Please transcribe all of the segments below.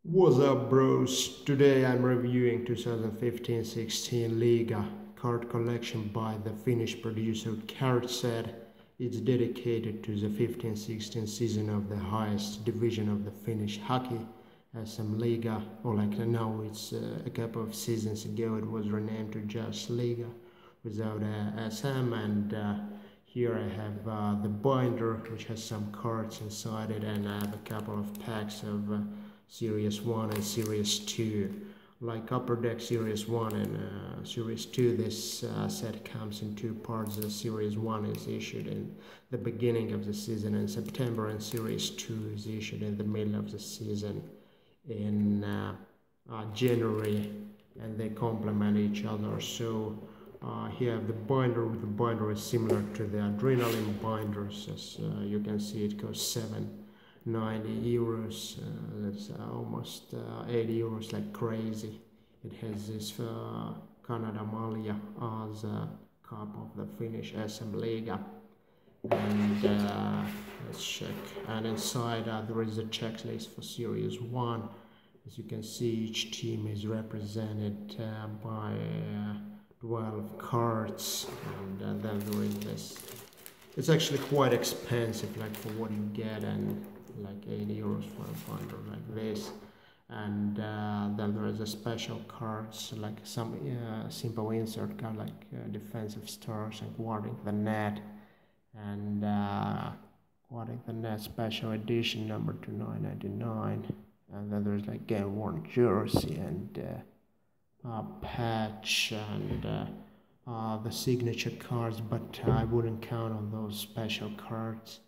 What's up, bros? Today I'm reviewing 2015-16 Liiga card collection by the Finnish producer Cardset. It's dedicated to the 15-16 season of the highest division of the Finnish hockey, sm-liiga, or like now it's a couple of seasons ago it was renamed to just Liiga without SM, and here I have the binder which has some cards inside it, and I have a couple of packs of Series 1 and Series 2. Like Upper Deck Series 1 and Series 2, this set comes in two parts. The Series 1 is issued in the beginning of the season in September, and Series 2 is issued in the middle of the season in January, and they complement each other. So here the binder. The binder is similar to the adrenaline binders. As you can see, it costs €7.90. That's almost €8, like crazy. It has this Canada Malja as a cup of the Finnish sm-liiga. And let's check. And inside there is a checklist for Series 1. As you can see, each team is represented by 12 cards, and then there is this. It's actually quite expensive, like for what you get, and like €8 for a binder like this. And then there is a special cards, like some simple insert card, like defensive stars and guarding the net, and guarding the net special edition number to $9.99. And then there's like game worn jersey and patch and the signature cards, but I wouldn't count on those special cards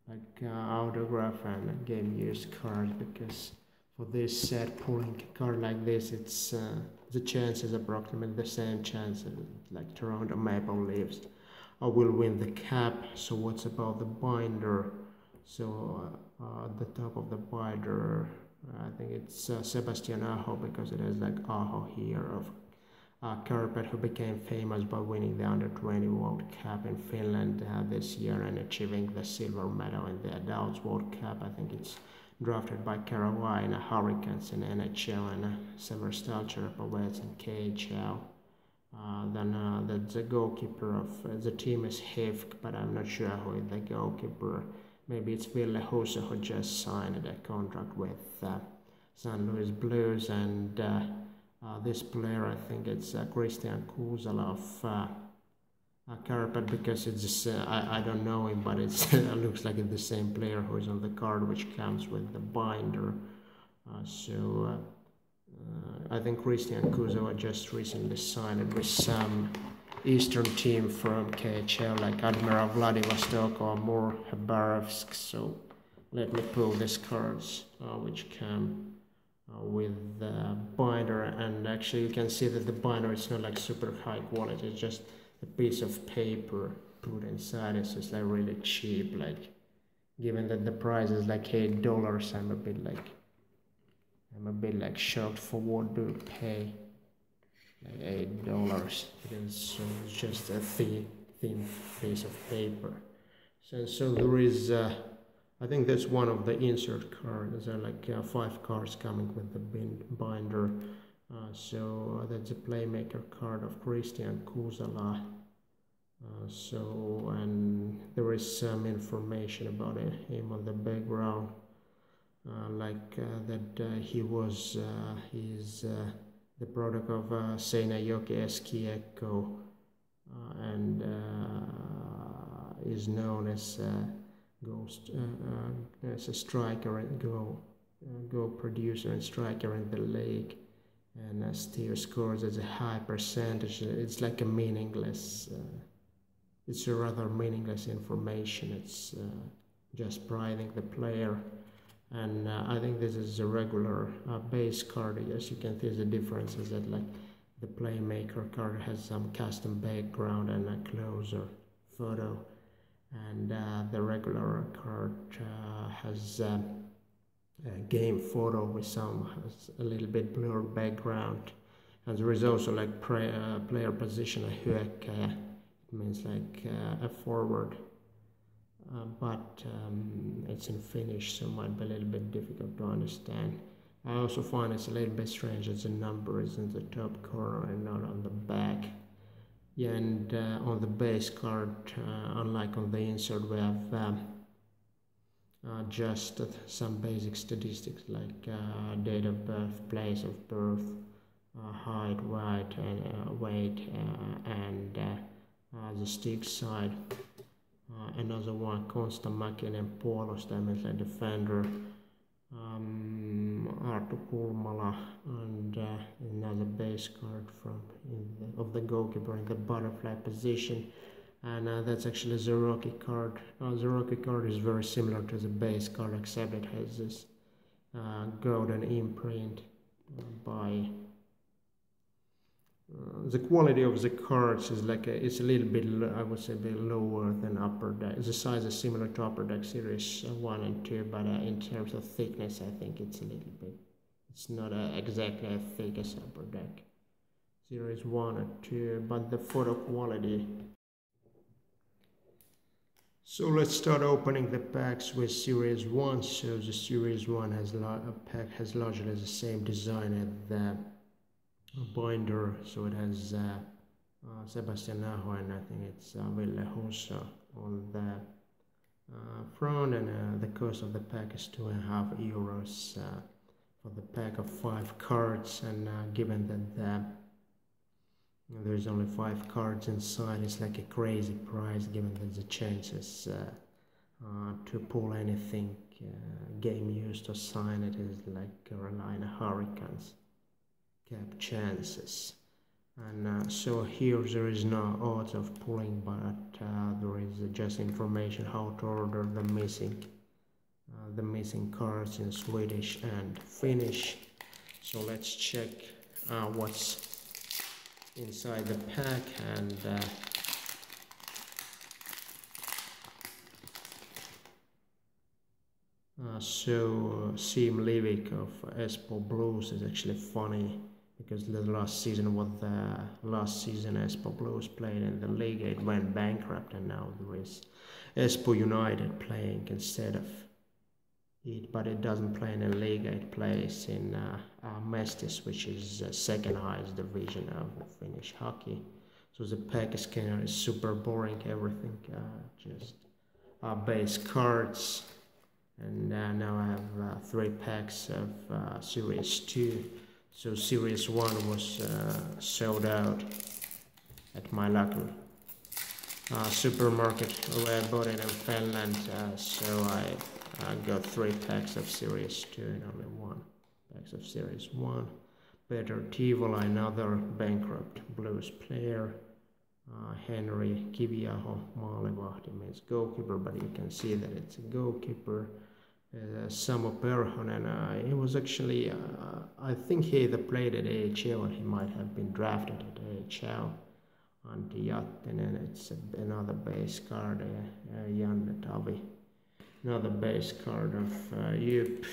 like autograph and game used cards, because for this set, pulling a card like this, it's the chance is approximately the same chance as like Toronto Maple Leafs will win the cap. So what's about the binder? So at the top of the binder, I think it's Sebastian Aho, because it has like Aho here of Kärpät, who became famous by winning the Under-20 World Cup in Finland this year and achieving the silver medal in the Adults World Cup. I think it's drafted by Carolina Hurricanes in NHL, and Sever Stalcher-Povets in KHL. Then the goalkeeper of the team is Hifk, but I'm not sure who is the goalkeeper. Maybe it's Ville Husso, who just signed a contract with St. Louis Blues, and this player, I think it's Christian Kuusala of Kärpät, because it's I don't know him, but it looks like it's the same player who is on the card, which comes with the binder. I think Christian Kuusala just recently signed with some Eastern team from KHL, like Admiral Vladivostok or Mur Khabarovsk. So let me pull these cards, which come with the binder, and actually you can see that the binder is not like super high quality. It's just a piece of paper put inside it, so it's like really cheap. Like, given that the price is like $8, I'm a bit like shocked for what do you pay like $8, because it's just a thin piece of paper. So there is I think that's one of the insert cards. There are like 5 cards coming with the binder. So that's a playmaker card of Christian Kuusala. And there is some information about him on the background, that he is the product of Seinäjoki Eskiekko, and is known as as a striker and goal producer and striker in the league, and still scores at a high percentage. It's like a meaningless. It's a rather meaningless information. It's just priding the player, and I think this is a regular base card. As you can see, the difference is that like the playmaker card has some custom background and a closer photo, and the regular card has a game photo with a little bit blurred background, and there is also like player position hyökkääjä. It means like a forward, but it's in Finnish, so it might be a little bit difficult to understand. I also find it's a little bit strange that the number is in the top corner and not on the back. Yeah, and on the base card, unlike on the insert, we have just some basic statistics like date of birth, place of birth, height, weight, and the stick side. Another one, Konsta Mäkinen, puolustaja, like defender, Arto Kulmala, and another base card of the goalkeeper in the butterfly position. And that's actually the rookie card. The rookie card is very similar to the base card, except it has this golden imprint by the quality of the cards is like it's a little bit, I would say, a bit lower than Upper Deck. The size is similar to Upper Deck Series 1 and 2, but in terms of thickness, I think it's a little bit, it's not exactly as thick as Upper Deck Series 1 or 2, but the photo quality. So let's start opening the packs with Series 1. So the Series 1 pack has largely the same design as the binder. So it has Sebastian Aho and I think it's Ville Husso on the front, and the cost of the pack is €2.5 for the pack of 5 cards. And given that there's only 5 cards inside, it's like a crazy price given that the chances to pull anything game used or sign it is like Carolina Hurricanes cap chances. And so here there is no odds of pulling, but there is just information how to order the missing cards in Swedish and Finnish. So let's check what's inside the pack. And so sm-liiga of Espoo Blues is actually funny because the last season was the last season Espoo Blues played in the league. It went bankrupt, and now there is Espoo United playing instead of it, but it doesn't play in the league. It plays in Mestis, which is the second highest division of Finnish hockey. So the pack scanner is super boring, everything just base cards. And now I have 3 packs of Series 2. So Series 1 was sold out at my local supermarket where I bought it in Finland. So I got 3 packs of Series 2 and only 1 pack of Series 1. Peter Tivola, another bankrupt Blues player. Henry Kiviaho, maalivahti means goalkeeper, but you can see that it's a goalkeeper. Samo Perhonen, he was actually, I think he either played at AHL or he might have been drafted at AHL. Antti Jattinen, it's another base card, Janne Tavi. Another base card of Jup.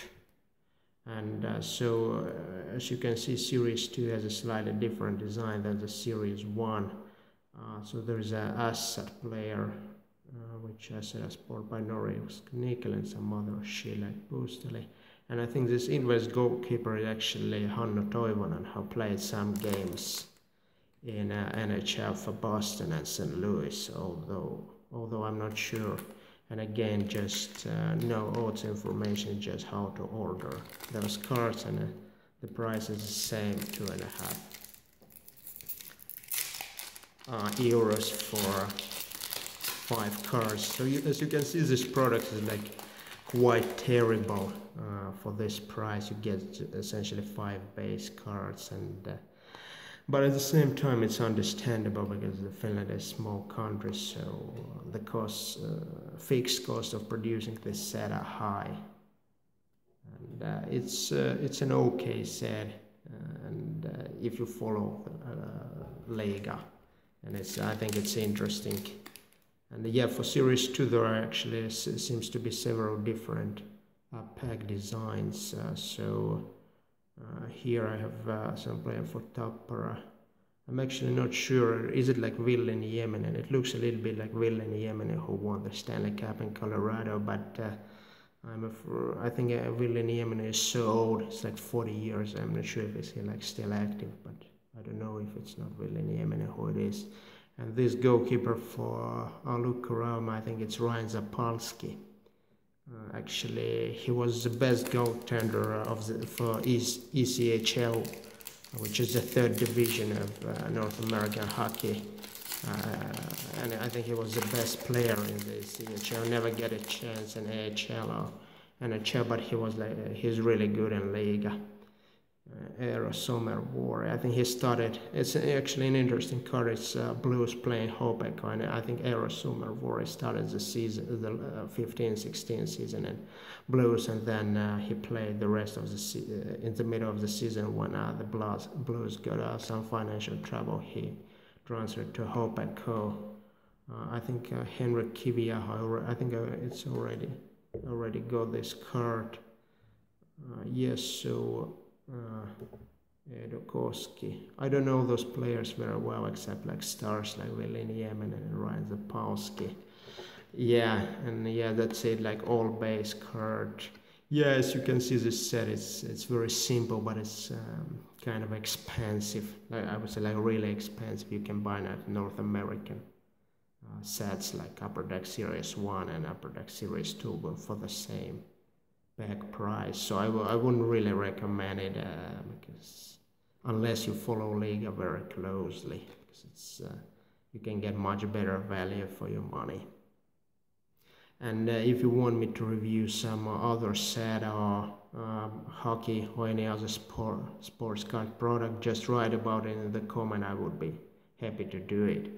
And so as you can see, Series 2 has a slightly different design than the Series 1. So there's an asset player, which asset is bought by Norjus Nickel and some other Schille Pusteli. And I think this Invest goalkeeper is actually Hannu Toivonen, who played some games in NHL for Boston and St. Louis, although I'm not sure. And again, just no odds information, just how to order those cards, and the price is the same, €2.5 euros for 5 cards. So as you can see, this product is like quite terrible for this price. You get essentially 5 base cards, and but at the same time it's understandable because Finland is a small country, so the fixed cost of producing this set are high, and it's an okay set, and if you follow Liiga, and I think it's interesting. And yeah, for Series 2 there are actually seems to be several different pack designs. Here I have some player for Tappara. I'm actually not sure, is it like Ville Nieminen? It looks a little bit like Ville Nieminen, who won the Stanley Cup in Colorado, but I think Ville Nieminen is so old. It's like 40 years. I'm not sure if he's like still active, but I don't know if it's not Ville Nieminen who it is. And this goalkeeper for Lukko-Rauma, I think it's Ryan Zapalski. Actually, he was the best goaltender for ECHL, which is the third division of North American hockey. And I think he was the best player in the ECHL. Never get a chance in AHL or NHL, but he's really good in Liiga. Eero Sommervuori. I think he started. It's actually an interesting card. It's Blues playing Hopeko, and I think Eero Sommervuori started the season, the 15-16 season in Blues, and then he played the rest of the in the middle of the season when the Blues got some financial trouble. He transferred to Hopeko. I think Henrik Kiviaho. I think it's already got this card. Yes, so. Edokoski. I don't know those players very well, except like stars like Ville Nieminen and Ryan Zapalski. Yeah, and yeah, that's it. Like all base card. Yeah, as you can see, this set it's very simple, but it's kind of expensive. I would say like really expensive. You can buy that North American sets like Upper Deck Series 1 and Upper Deck Series 2, but for the same back price. So I wouldn't really recommend it because unless you follow Liiga very closely, because it's you can get much better value for your money. And if you want me to review some other set or hockey or any other sports card product, just write about it in the comment. I would be happy to do it.